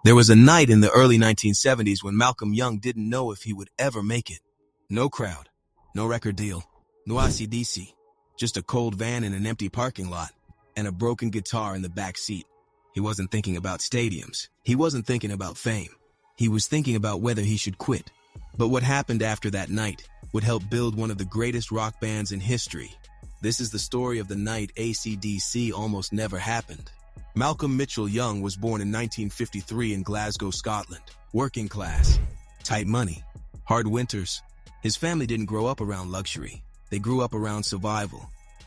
There was a night in the early 1970s when Malcolm Young didn't know if he would ever make it. No crowd, no record deal, no ACDC, just a cold van in an empty parking lot and a broken guitar in the back seat. He wasn't thinking about stadiums. He wasn't thinking about fame. He was thinking about whether he should quit. But what happened after that night would help build one of the greatest rock bands in history. This is the story of the night ACDC almost never happened. Malcolm Mitchell Young was born in 1953 in Glasgow, Scotland. Working class, tight money, hard winters. His family didn't grow up around luxury. They grew up around survival.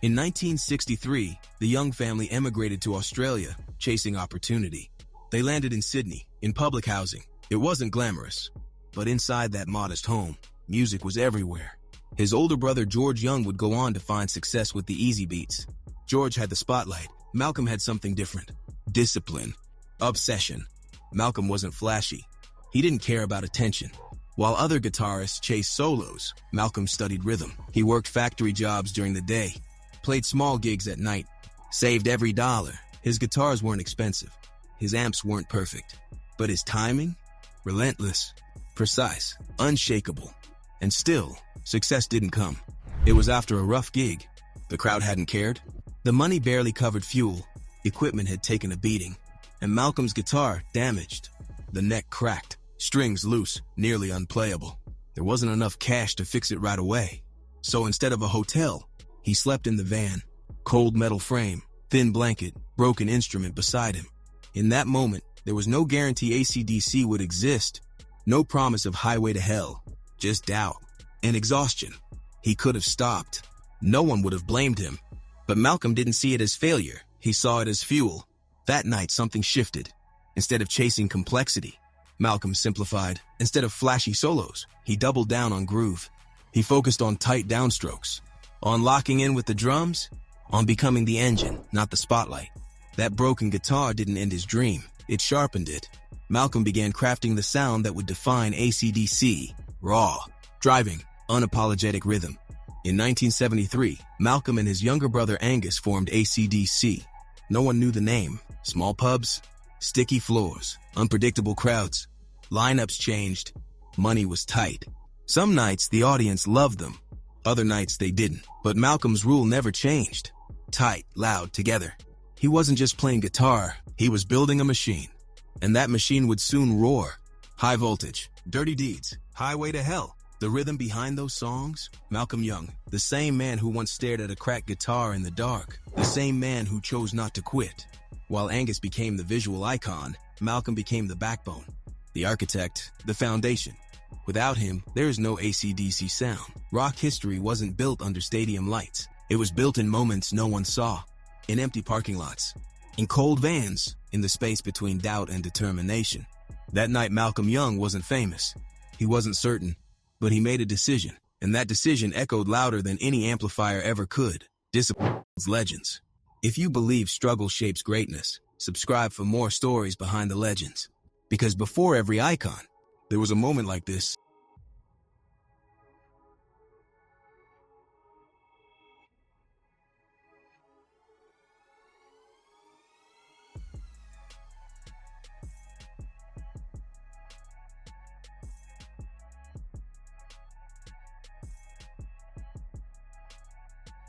In 1963, the Young family emigrated to Australia, chasing opportunity. They landed in Sydney, in public housing. It wasn't glamorous, but inside that modest home, music was everywhere. His older brother George Young would go on to find success with the easy beats. George had the spotlight. Malcolm had something different. Discipline. Obsession. Malcolm wasn't flashy. He didn't care about attention. While other guitarists chased solos, Malcolm studied rhythm. He worked factory jobs during the day, played small gigs at night, saved every dollar. His guitars weren't expensive. His amps weren't perfect. But his timing? Relentless. Precise. Unshakable. And still, success didn't come. It was after a rough gig. The crowd hadn't cared. The money barely covered fuel. Equipment had taken a beating. And Malcolm's guitar damaged. The neck cracked. Strings loose, nearly unplayable. There wasn't enough cash to fix it right away. So instead of a hotel, he slept in the van. Cold metal frame, thin blanket, broken instrument beside him. In that moment, there was no guarantee ACDC would exist. No promise of highway to hell. Just doubt and exhaustion. He could have stopped. No one would have blamed him. But Malcolm didn't see it as failure. He saw it as fuel. That night, something shifted. Instead of chasing complexity, Malcolm simplified. Instead of flashy solos, he doubled down on groove. He focused on tight downstrokes, on locking in with the drums, on becoming the engine, not the spotlight. That broken guitar didn't end his dream. It sharpened it. Malcolm began crafting the sound that would define ACDC. Raw, driving, unapologetic rhythm. In 1973, Malcolm and his younger brother Angus formed ACDC. No one knew the name. Small pubs, sticky floors, unpredictable crowds. Lineups changed. Money was tight. Some nights the audience loved them. Other nights they didn't. But Malcolm's rule never changed. Tight, loud, together. He wasn't just playing guitar. He was building a machine. And that machine would soon roar. High voltage, dirty deeds, highway to hell. The rhythm behind those songs? Malcolm Young, the same man who once stared at a cracked guitar in the dark, the same man who chose not to quit. While Angus became the visual icon, Malcolm became the backbone, the architect, the foundation. Without him, there is no ACDC sound. Rock history wasn't built under stadium lights. It was built in moments no one saw, in empty parking lots, in cold vans, in the space between doubt and determination. That night, Malcolm Young wasn't famous. He wasn't certain. But he made a decision, and that decision echoed louder than any amplifier ever could. Discipline builds legends. If you believe struggle shapes greatness, subscribe for more stories behind the legends. Because before every icon, there was a moment like this.